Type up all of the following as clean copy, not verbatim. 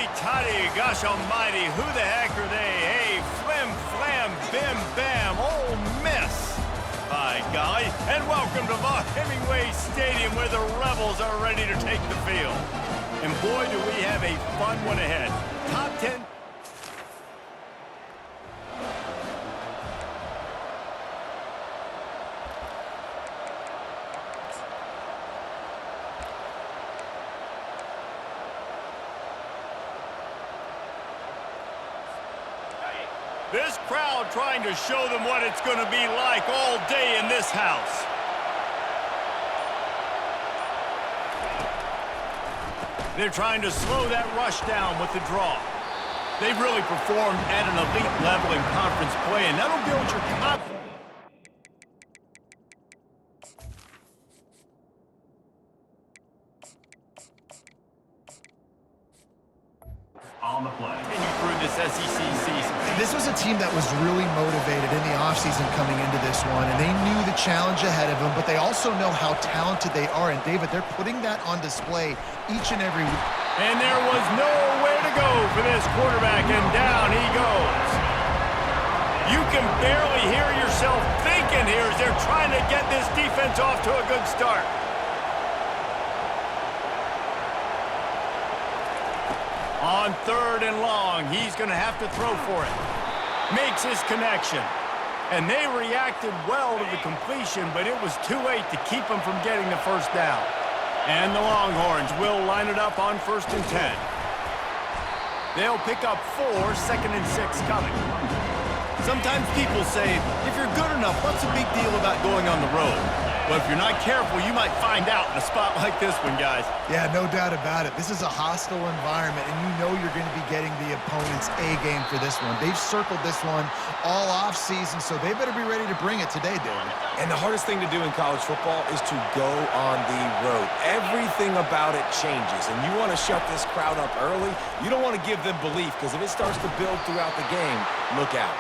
Hotty-toddy, gosh almighty, who the heck are they? Hey, flim, flam, bim, bam, Ole Miss. By golly, and welcome to Vaught Hemingway Stadium where the Rebels are ready to take the field. And boy, do we have a fun one ahead. Top 10. This crowd trying to show them what it's going to be like all day in this house. They're trying to slow that rush down with the draw. They've really performed at an elite level in conference play, and that'll build your confidence. On the play. Continue through this SEC season. This was a team that was really motivated in the offseason coming into this one, and they knew the challenge ahead of them, but they also know how talented they are. And, David, they're putting that on display each and every week. And there was nowhere to go for this quarterback, and down he goes. You can barely hear yourself thinking here as they're trying to get this defense off to a good start. On 3rd and long, he's going to have to throw for it. Makes his connection. And they reacted well to the completion, but it was too late to keep them from getting the first down. And the Longhorns will line it up on 1st and 10. They'll pick up 4, 2nd and 6 coming. Sometimes people say, if you're good enough, what's the big deal about going on the road? But if you're not careful, you might find out in a spot like this one, guys. Yeah, no doubt about it. This is a hostile environment, and you know you're going to be getting the opponent's A-game for this one. They've circled this one all off-season, so they better be ready to bring it today, David. And the hardest thing to do in college football is to go on the road. Everything about it changes, and you want to shut this crowd up early. You don't want to give them belief, because if it starts to build throughout the game, look out.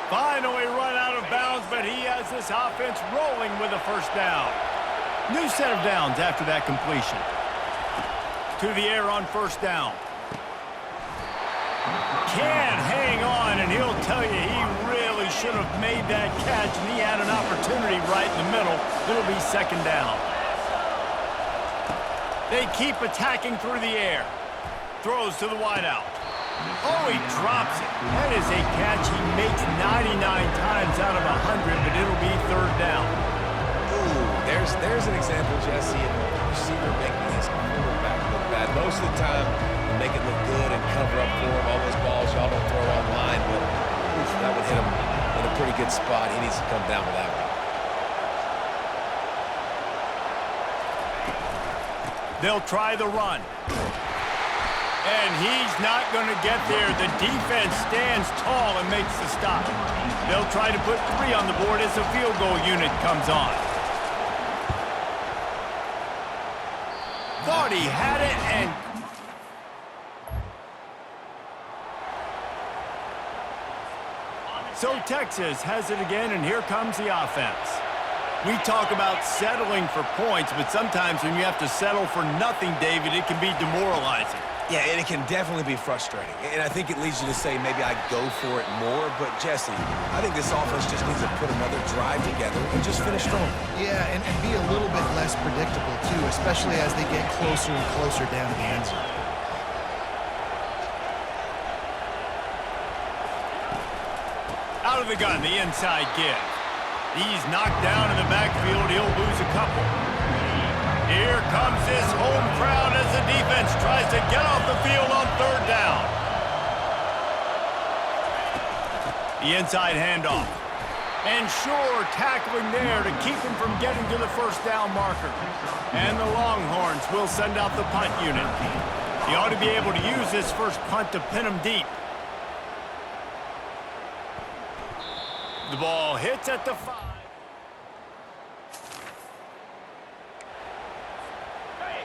Finally run out of bounds, but he has this offense rolling with a first down. New set of downs after that completion. To the air on 1st down. Can't hang on, and he'll tell you he really should have made that catch, and he had an opportunity right in the middle. It'll be 2nd down. They keep attacking through the air. Throws to the wideout. Oh, he drops it. That is a catch he makes 99 times out of 100, but it'll be 3rd down. Ooh, there's an example, Jesse, of a receiver making his quarterback look bad. Most of the time, you make it look good and cover up for him. All those balls y'all don't throw online, but oof, that would hit him in a pretty good spot. He needs to come down with that one. They'll try the run. And he's not going to get there. The defense stands tall and makes the stop. They'll try to put 3 on the board as the field goal unit comes on. Thought he had it, and so Texas has it again, and here comes the offense. We talk about settling for points, but sometimes when you have to settle for nothing, David, it can be demoralizing. Yeah, and it can definitely be frustrating. And I think it leads you to say maybe I go for it more. But, Jesse, I think this offense just needs to put another drive together and just finish strong. Yeah, and be a little bit less predictable, too, especially as they get closer and closer down to the end zone. Out of the gun, the inside give. He's knocked down in the backfield. He'll lose a couple. Here comes this home crowd as the defense tries to get off the field on 3rd down. The inside handoff. And sure, tackling there to keep him from getting to the 1st down marker. And the Longhorns will send out the punt unit. He ought to be able to use this first punt to pin him deep. The ball hits at the 5.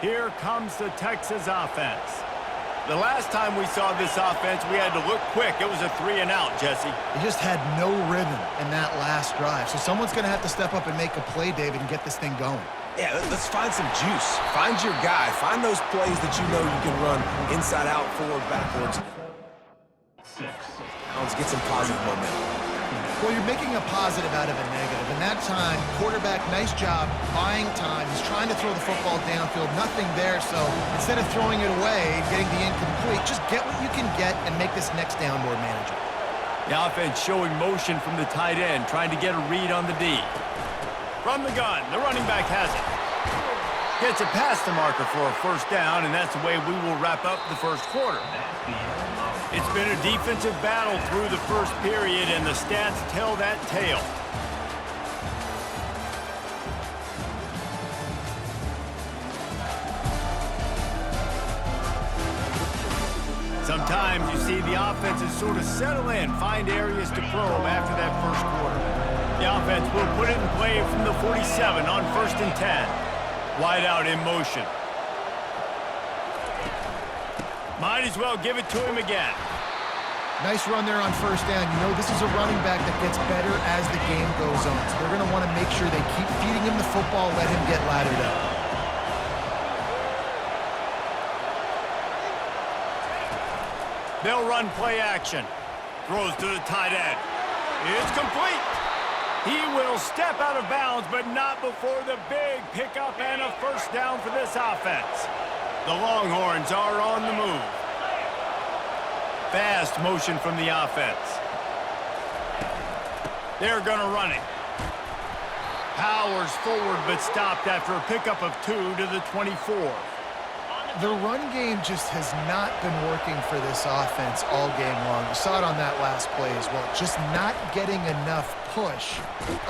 Here comes the Texas offense. The last time we saw this offense, we had to look quick. It was a 3-and-out, Jesse. They just had no rhythm in that last drive. So someone's going to have to step up and make a play, David, and get this thing going. Yeah, let's find some juice. Find your guy. Find those plays that you know you can run inside out, forward, backwards. Let's get some positive momentum. Well, you're making a positive out of a negative. And that time, quarterback, nice job buying time. He's trying to throw the football downfield. Nothing there, so instead of throwing it away, getting the incomplete, just get what you can get and make this next down more manageable. The offense showing motion from the tight end, trying to get a read on the D. From the gun, the running back has it. Gets it past the marker for a first down, and that's the way we will wrap up the first quarter. It's been a defensive battle through the first period, and the stats tell that tale. Sometimes you see the offenses sort of settle in, find areas to probe after that first quarter. The offense will put it in play from the 47 on 1st and 10. Wide out in motion. Might as well give it to him again. Nice run there on first down. You know this is a running back that gets better as the game goes on. So they're going to want to make sure they keep feeding him the football, let him get laddered up. They'll run play action. Throws to the tight end. It's complete. He will step out of bounds, but not before the big pickup and a first down for this offense. The Longhorns are on the move. Fast motion from the offense. They're going to run it. Powers forward, but stopped after a pickup of 2 to the 24. The run game just has not been working for this offense all game long. You saw it on that last play as well. Just not getting enough push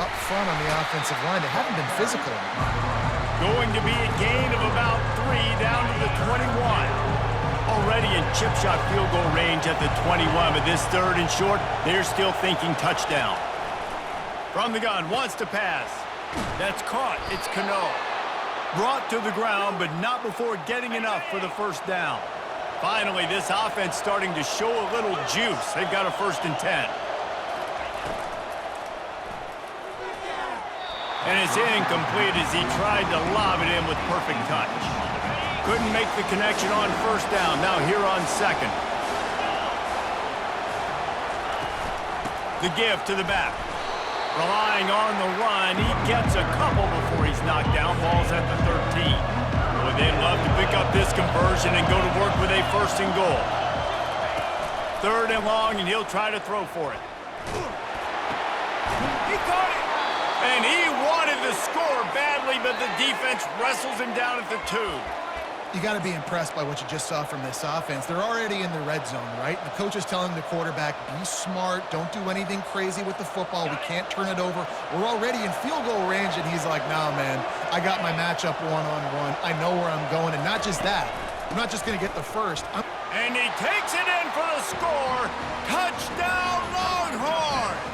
up front on the offensive line. They haven't been physical enough. Going to be a gain of about 3 down to the 21. Already in chip shot field goal range at the 21, but this 3rd and short, they're still thinking touchdown. From the gun, wants to pass. That's caught. It's Cano. Brought to the ground, but not before getting enough for the first down. Finally, this offense starting to show a little juice. They've got a 1st and 10. And it's incomplete as he tried to lob it in with perfect touch. Couldn't make the connection on first down. Now here on 2nd. The give to the back. Relying on the run, he gets a couple before he's knocked down. Ball's at the 13. Would they love to pick up this conversion and go to work with a 1st and goal. 3rd and long, and he'll try to throw for it. He caught it! And he wanted to score badly, but the defense wrestles him down at the 2. You got to be impressed by what you just saw from this offense. They're already in the red zone, right? The coach is telling the quarterback, be smart, don't do anything crazy with the football. We can't turn it over. We're already in field goal range, and he's like, nah, man, I got my matchup one-on-one. I know where I'm going, and not just that. I'm not just going to get the first. And he takes it in for the score. Touchdown, Longhorns!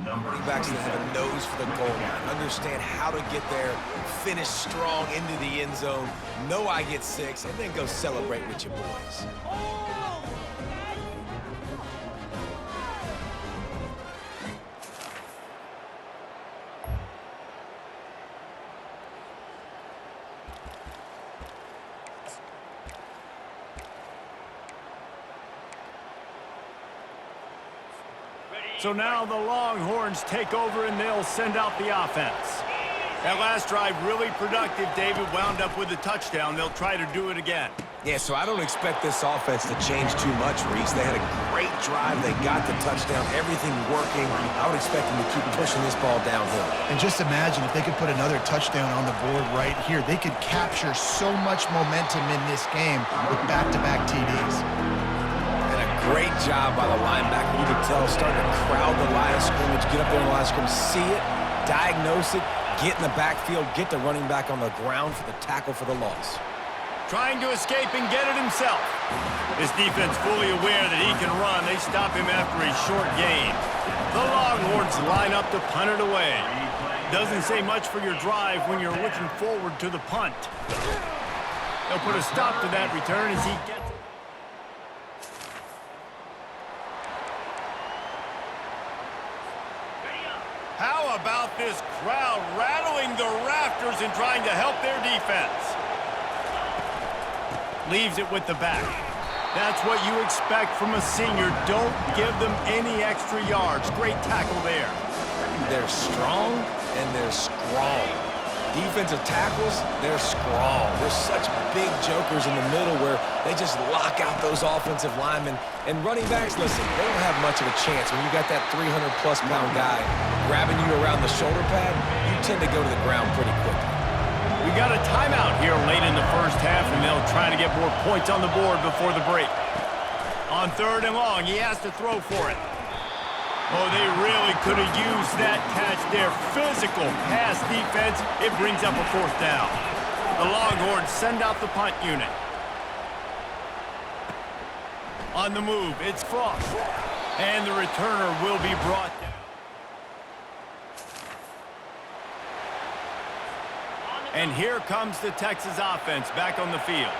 Running backs that have a nose for the goal line, understand how to get there, finish strong into the end zone, know I get 6, and then go celebrate with your boys. So now the Longhorns take over and they'll send out the offense. That last drive really productive. David wound up with a touchdown. They'll try to do it again. Yeah, so I don't expect this offense to change too much, Reese. They had a great drive. They got the touchdown. Everything working. I would expect them to keep pushing this ball downhill. And just imagine if they could put another touchdown on the board right here. They could capture so much momentum in this game with back-to-back TDs. Great job by the linebacker. You can tell, starting to crowd the line of scrimmage, get up there in the line of scrimmage, see it, diagnose it, get in the backfield, get the running back on the ground for the tackle for the loss. Trying to escape and get it himself. This defense fully aware that he can run. They stop him after a short gain. The Longhorns line up to punt it away. Doesn't say much for your drive when you're looking forward to the punt. They'll put a stop to that return as he gets it. How about this crowd rattling the rafters and trying to help their defense? Leaves it with the back. That's what you expect from a senior. Don't give them any extra yards. Great tackle there. They're strong and they're strong. Defensive tackles, they're strong. They're such big jokers in the middle where they just lock out those offensive linemen. And running backs, listen, they don't have much of a chance. When you got that 300-plus pound guy grabbing you around the shoulder pad, you tend to go to the ground pretty quickly. We got a timeout here late in the first half, and they'll try to get more points on the board before the break. On 3rd and long, he has to throw for it. Oh, they really could have used that catch there. Physical pass defense. It brings up a 4th down. The Longhorns send out the punt unit. On the move, it's Frost. And the returner will be brought down. And here comes the Texas offense back on the field.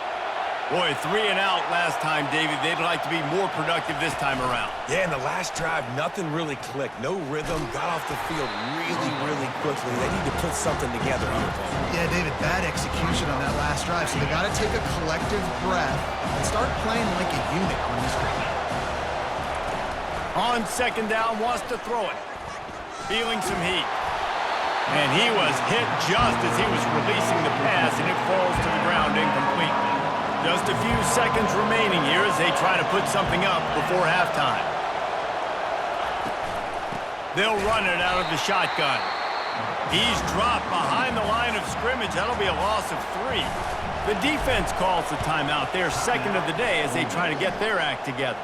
Boy, 3 and out last time, David. They'd like to be more productive this time around. Yeah, in the last drive, nothing really clicked. No rhythm, got off the field really quickly. They need to put something together here, Paul. Yeah, David, bad execution on that last drive, so they got to take a collective breath and start playing like a unit on this drive. On 2nd down, wants to throw it. Feeling some heat. And he was hit just as he was releasing the pass, and it falls to the ground incomplete. Just a few seconds remaining here as they try to put something up before halftime. They'll run it out of the shotgun. He's dropped behind the line of scrimmage. That'll be a loss of 3. The defense calls the timeout. Their 2nd of the day as they try to get their act together.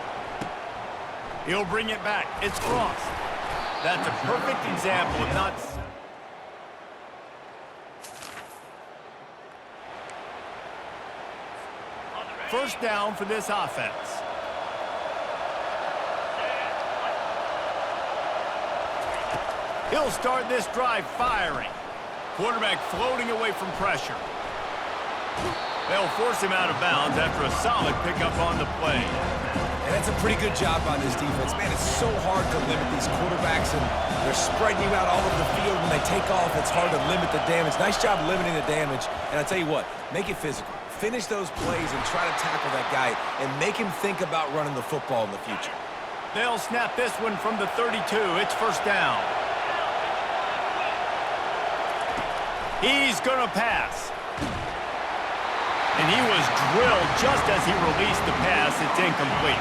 He'll bring it back. It's Frost. That's a perfect example of not... 1st down for this offense. He'll start this drive firing. Quarterback floating away from pressure. They'll force him out of bounds after a solid pickup on the play. And that's a pretty good job by this defense. Man, it's so hard to limit these quarterbacks, and they're spreading you out all over the field. When they take off, it's hard to limit the damage. Nice job limiting the damage. And I tell you what, make it physical. Finish those plays and try to tackle that guy and make him think about running the football in the future. They'll snap this one from the 32. It's 1st down. He's going to pass. And he was drilled just as he released the pass. It's incomplete.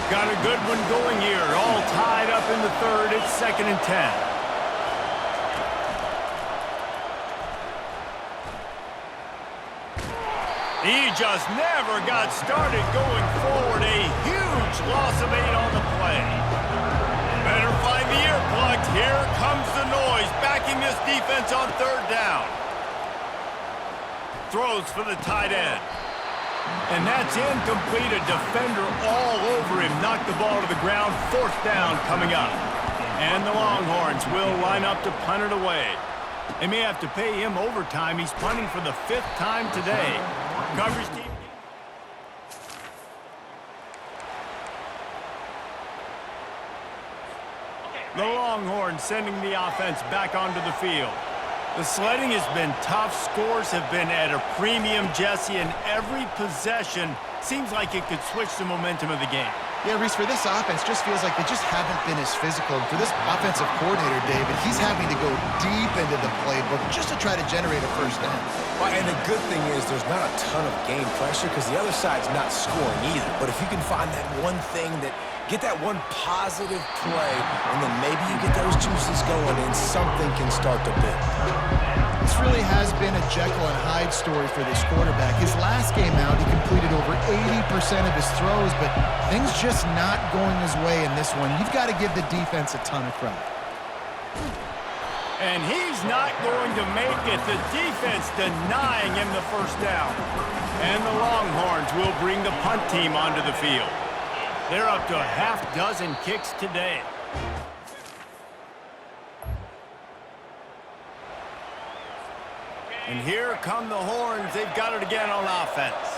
Got a good one going here. All tied up in the 3rd. It's 2nd and 10. He just never got started going forward. A huge loss of 8 on the play. Better find the earplugs. Here comes the noise, backing this defense on 3rd down. Throws for the tight end. And that's incomplete. A defender all over him. Knocked the ball to the ground. 4th down coming up. And the Longhorns will line up to punt it away. They may have to pay him overtime. He's punting for the 5th time today. Coverage team. The Longhorns sending the offense back onto the field. The sledding has been tough. Scores have been at a premium, Jesse, and every possession seems like it could switch the momentum of the game. Yeah, Reese, for this offense, just feels like they just haven't been as physical. And for this offensive coordinator, David, he's having to go deep into the playbook just to try to generate a first down. Well, and the good thing is there's not a ton of game pressure because the other side's not scoring either. But if you can find that one thing that get that one positive play, and then maybe you get those juices going and something can start to build. This really has been a Jekyll and Hyde story for this quarterback. His last game out, he completed over 80% of his throws, but things just not going his way in this one. You've got to give the defense a ton of credit. And he's not going to make it. The defense denying him the first down. And the Longhorns will bring the punt team onto the field. They're up to a half-dozen kicks today. And here come the Horns. They've got it again on offense.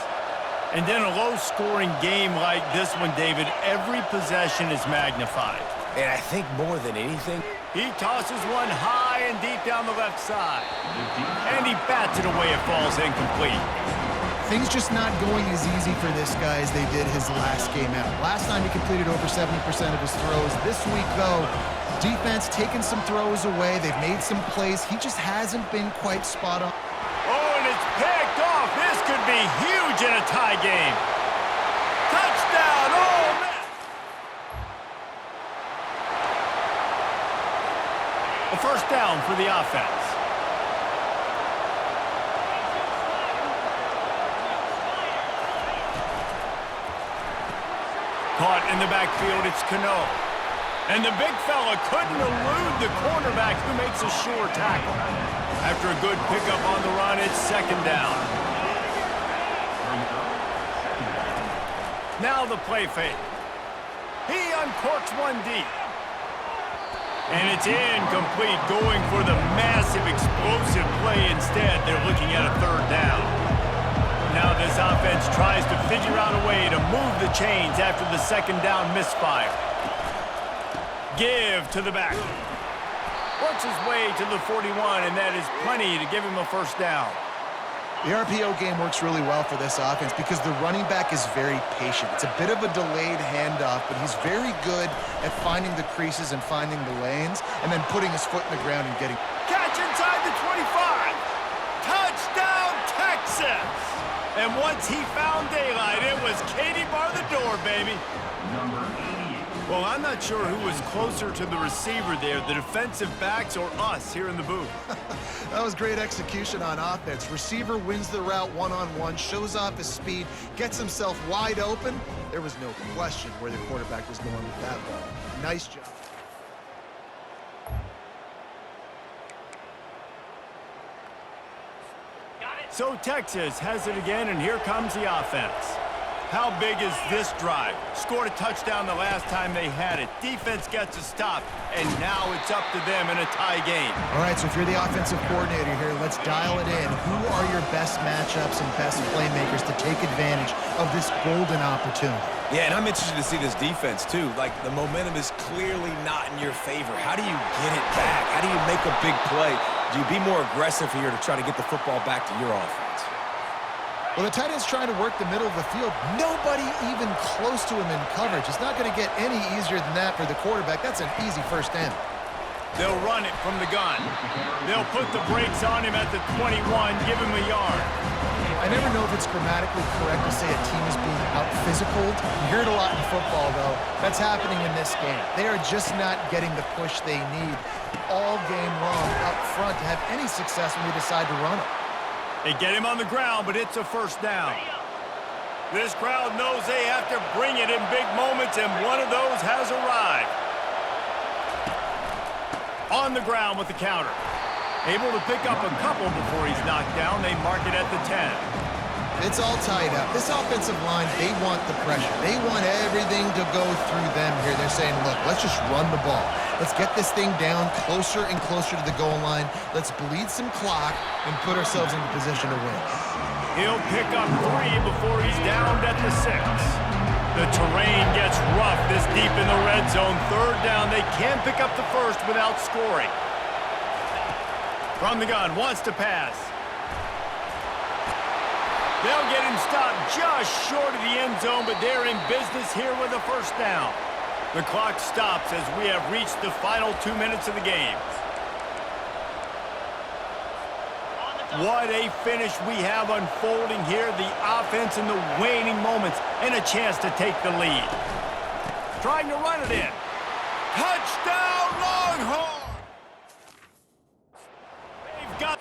And in a low-scoring game like this one, David, every possession is magnified. And I think more than anything, he tosses one high and deep down the left side. And he bats it away. It falls incomplete. Things just not going as easy for this guy as they did his last game out. Last time he completed over 70% of his throws. This week, though, defense taking some throws away. They've made some plays. He just hasn't been quite spot on. Oh, and it's picked off. This could be huge in a tie game. Touchdown, Ole Miss! A first down for the offense. Caught in the backfield, it's Cano. And the big fella couldn't elude the cornerback who makes a sure tackle. After a good pickup on the run, it's second down. Now the play fake. He uncorks one deep. And it's incomplete, going for the massive explosive play instead. They're looking at a third down. Now this offense tries to figure out a way to move the chains after the second down misfire. Give to the back. Works his way to the 41, and that is plenty to give him a first down. The RPO game works really well for this offense because the running back is very patient. It's a bit of a delayed handoff, but he's very good at finding the creases and finding the lanes and then putting his foot in the ground and getting... Catch inside the 25. Touchdown, Texas! And once he found daylight, it was Katie bar the door, baby. Well, I'm not sure who was closer to the receiver there, the defensive backs or us here in the booth. That was great execution on offense. Receiver wins the route one-on-one, shows off his speed, gets himself wide open. There was no question where the quarterback was going with that ball. Nice job. So Texas has it again, and here comes the offense. How big is this drive? Scored a touchdown the last time they had it. Defense gets a stop, and now it's up to them in a tie game. All right, so if you're the offensive coordinator here, let's dial it in. Who are your best matchups and best playmakers to take advantage of this golden opportunity? yeah, and I'm interested to see this defense, too. Like, the momentum is clearly not in your favor. How do you get it back? How do you make a big play? Do you be more aggressive here to try to get the football back to your offense? Well, the tight end's trying to work the middle of the field. Nobody even close to him in coverage. It's not going to get any easier than that for the quarterback. That's an easy first down. They'll run it from the gun. They'll put the brakes on him at the 21, give him a yard. I never know if it's grammatically correct to say a team is being out-physicaled. You hear it a lot in football, though. That's happening in this game. They are just not getting the push they need all game long up front to have any success when they decide to run it. They get him on the ground, but it's a first down. This crowd knows they have to bring it in big moments, and one of those has arrived. On the ground with the counter. Able to pick up a couple before he's knocked down. They mark it at the 10. It's all tied up. This offensive line, they want the pressure. They want everything to go through them here. They're saying, look, let's just run the ball. Let's get this thing down closer and closer to the goal line. Let's bleed some clock and put ourselves into position to win. He'll pick up 3 before he's downed at the 6. The terrain gets rough this deep in the red zone. 3rd down. They can't pick up the first without scoring. From the gun, wants to pass. They'll get him stopped just short of the end zone, but they're in business here with a first down. The clock stops as we have reached the final 2 minutes of the game. What a finish we have unfolding here. The offense in the waning moments and a chance to take the lead. Trying to run it in. Touchdown, Longhorn! They've got...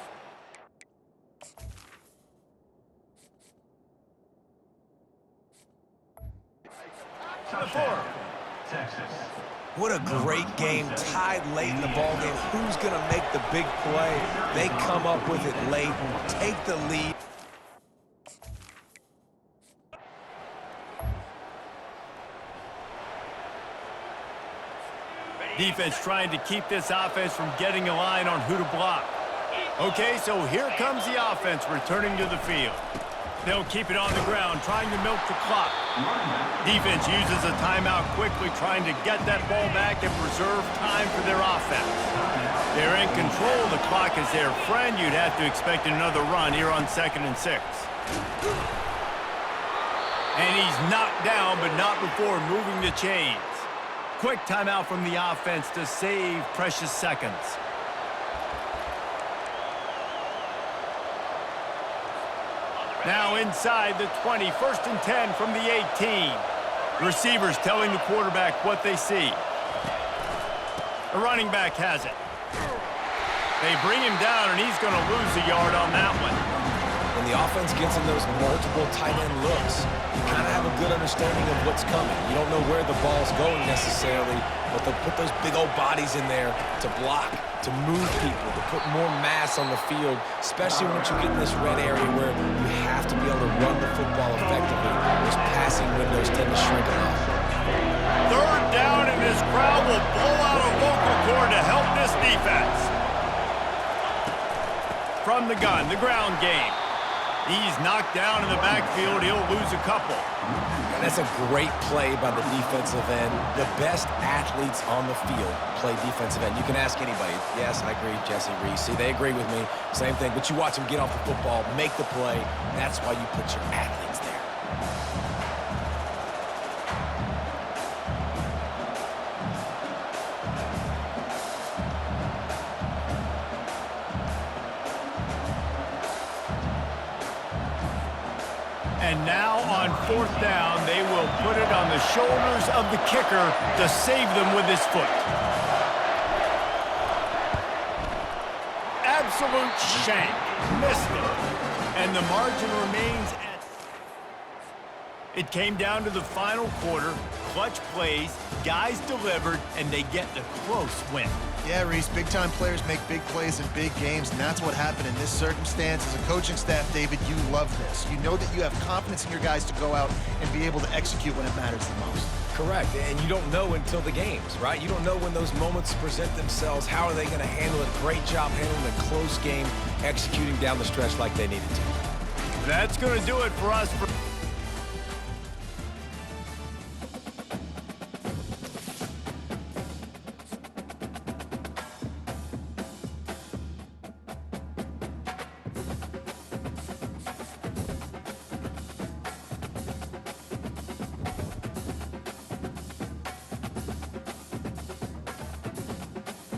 What a great game, tied late in the ball game. Who's going to make the big play? They come up with it late, take the lead. Defense trying to keep this offense from getting a line on who to block. Okay, so here comes the offense returning to the field. They'll keep it on the ground, trying to milk the clock. Defense uses a timeout quickly, trying to get that ball back and preserve time for their offense. They're in control. The clock is their friend. You'd have to expect another run here on 2nd and 6. And he's knocked down, but not before moving the chains. Quick timeout from the offense to save precious seconds. Now inside the 20, 1st and 10 from the 18. Receivers telling the quarterback what they see. The running back has it. They bring him down, and he's going to lose a yard on that one. When the offense gets in those multiple tight end looks, you kind of have a good understanding of what's coming. You don't know where the ball's going necessarily, but they'll put those big old bodies in there to block, to move people, to put more mass on the field, especially once you get in this red area where you have to be able to run the football effectively. Those passing windows tend to shrink a lot. 3rd down, and this crowd will blow out a vocal cord to help this defense. From the gun, the ground game. He's knocked down in the backfield. He'll lose a couple. And that's a great play by the defensive end. The best athletes on the field play defensive end. You can ask anybody. Yes, I agree, Jesse Reese. See, they agree with me. Same thing. But you watch them get off the football, make the play. That's why you put your athletes there. And now on 4th down, they will put it on the shoulders of the kicker to save them with his foot. Absolute shank. Missed it. And the margin remains at... It came down to the final quarter. Clutch plays, guys delivered, and they get the close win. Yeah, Reese, big-time players make big plays in big games, and that's what happened in this circumstance. As a coaching staff, David, you love this. You know that you have confidence in your guys to go out and be able to execute when it matters the most. Correct, and you don't know until the games, right? You don't know when those moments present themselves. How are they going to handle it? Great job handling a close game, executing down the stretch like they needed to. That's going to do it for us.